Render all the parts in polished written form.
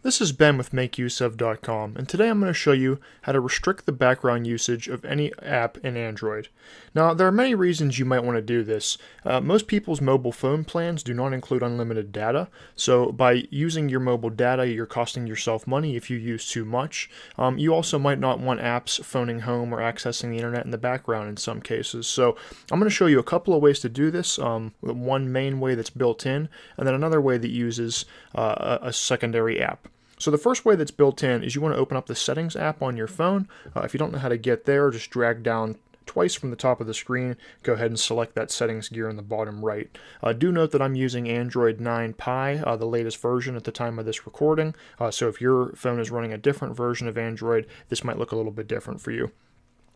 This is Ben with MakeUseOf.com, and today I'm going to show you how to restrict the background usage of any app in Android. Now, there are many reasons you might want to do this. Most people's mobile phone plans do not include unlimited data, so by using your mobile data, you're costing yourself money if you use too much. You also might not want apps phoning home or accessing the internet in the background in some cases. So I'm going to show you a couple of ways to do this. One main way that's built in, and then another way that uses a secondary app. So the first way that's built in is you want to open up the Settings app on your phone. If you don't know how to get there, just drag down twice from the top of the screen, go ahead and select that settings gear in the bottom right. Do note that I'm using Android 9 Pie, the latest version at the time of this recording, so if your phone is running a different version of Android, this might look a little bit different for you.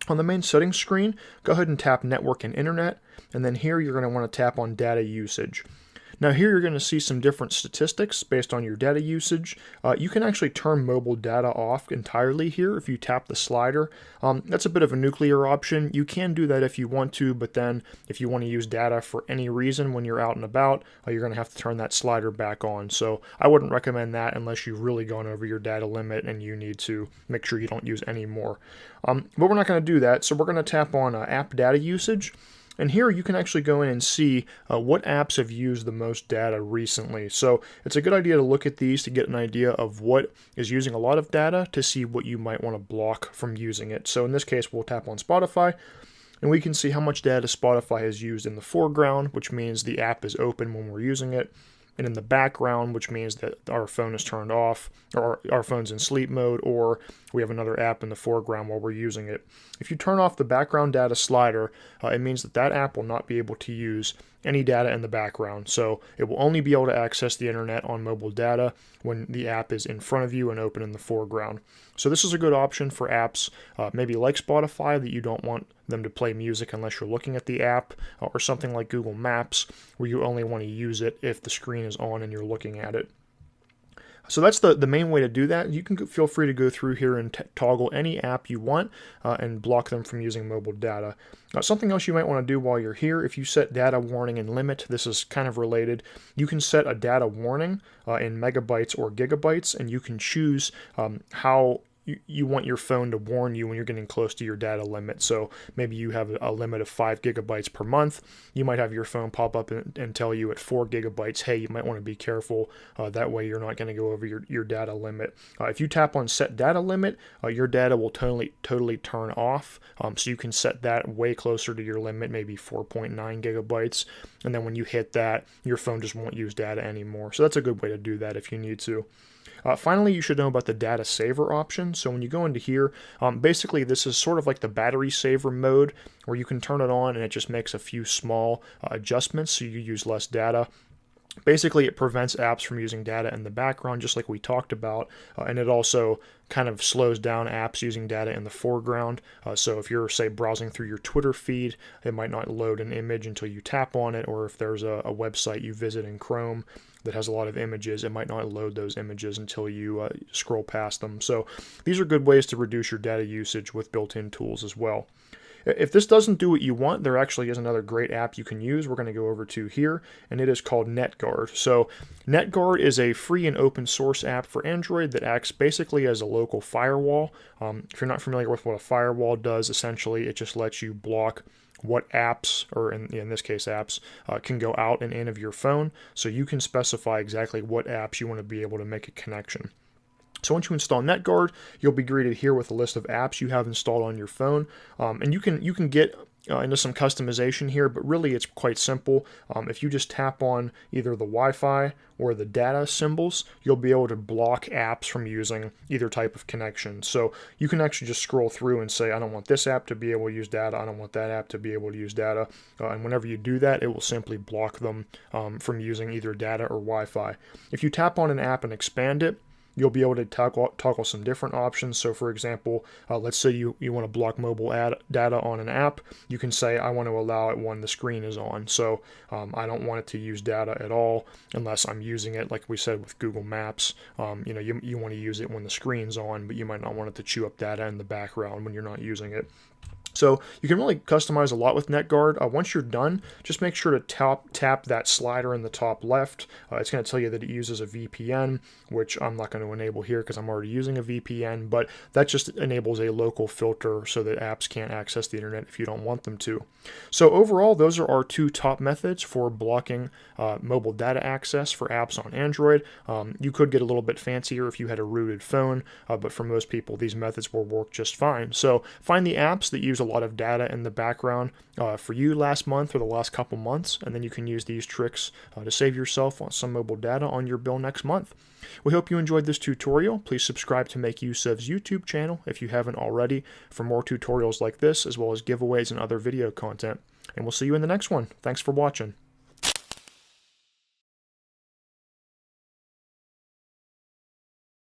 On the main settings screen, go ahead and tap Network and Internet, and then here you're going to want to tap on Data Usage. Now here you're going to see some different statistics based on your data usage. You can actually turn mobile data off entirely here if you tap the slider. That's a bit of a nuclear option. You can do that if you want to, but then if you want to use data for any reason when you're out and about, you're going to have to turn that slider back on. So I wouldn't recommend that unless you've really gone over your data limit and you need to make sure you don't use any more. But we're not going to do that, so we're going to tap on app data usage. And here you can actually go in and see what apps have used the most data recently. So it's a good idea to look at these to get an idea of what is using a lot of data to see what you might want to block from using it. So in this case, we'll tap on Spotify, and we can see how much data Spotify has used in the foreground, which means the app is open when we're using it, and in the background, which means that our phone is turned off, or our phone's in sleep mode, or we have another app in the foreground while we're using it. If you turn off the background data slider, it means that that app will not be able to use any data in the background. So it will only be able to access the internet on mobile data when the app is in front of you and open in the foreground. So this is a good option for apps maybe like Spotify that you don't want them to play music unless you're looking at the app, or something like Google Maps where you only want to use it if the screen is on and you're looking at it. So that's the main way to do that. You can feel free to go through here and toggle any app you want and block them from using mobile data. Something else you might want to do while you're here, if you set data warning and limit, this is kind of related. You can set a data warning in megabytes or gigabytes, and you can choose how you want your phone to warn you when you're getting close to your data limit. So maybe you have a limit of 5 gigabytes per month. You might have your phone pop up and tell you at 4 gigabytes, hey, you might want to be careful. That way you're not going to go over your data limit. If you tap on set data limit, your data will totally turn off. So you can set that way closer to your limit, maybe 4.9 gigabytes. And then when you hit that, your phone just won't use data anymore. So that's a good way to do that if you need to. Finally, you should know about the data saver option. So when you go into here, basically this is sort of like the battery saver mode where you can turn it on and it just makes a few small adjustments so you use less data. Basically, it prevents apps from using data in the background, just like we talked about, and it also kind of slows down apps using data in the foreground. So if you're, say, browsing through your Twitter feed, it might not load an image until you tap on it, or if there's a website you visit in Chrome that has a lot of images, it might not load those images until you scroll past them. So these are good ways to reduce your data usage with built-in tools as well. If this doesn't do what you want, there actually is another great app you can use. We're going to go over to here, and it is called NetGuard. So NetGuard is a free and open source app for Android that acts basically as a local firewall. If you're not familiar with what a firewall does, essentially it just lets you block what apps, or in this case apps, can go out and in of your phone. So you can specify exactly what apps you want to be able to make a connection. So once you install NetGuard, you'll be greeted here with a list of apps you have installed on your phone, and you can get into some customization here, but really it's quite simple. If you just tap on either the Wi-Fi or the data symbols, you'll be able to block apps from using either type of connection. So you can actually just scroll through and say, I don't want this app to be able to use data, I don't want that app to be able to use data, and whenever you do that, it will simply block them from using either data or Wi-Fi. If you tap on an app and expand it, you'll be able to toggle some different options. So for example, let's say you want to block mobile data on an app. You can say, I want to allow it when the screen is on. So I don't want it to use data at all unless I'm using it, like we said with Google Maps. You want to use it when the screen's on, but you might not want it to chew up data in the background when you're not using it. So you can really customize a lot with NetGuard. Once you're done, just make sure to tap that slider in the top left. It's going to tell you that it uses a VPN, which I'm not going to enable here because I'm already using a VPN, but that just enables a local filter so that apps can't access the internet if you don't want them to. So overall, those are our two top methods for blocking mobile data access for apps on Android. You could get a little bit fancier if you had a rooted phone, but for most people, these methods will work just fine. So find the apps that use a lot of data in the background for you last month or the last couple months, and then you can use these tricks to save yourself on some mobile data on your bill next month. We hope you enjoyed this tutorial. Please subscribe to Make Use of's YouTube channel if you haven't already for more tutorials like this, as well as giveaways and other video content. And we'll see you in the next one. Thanks for watching.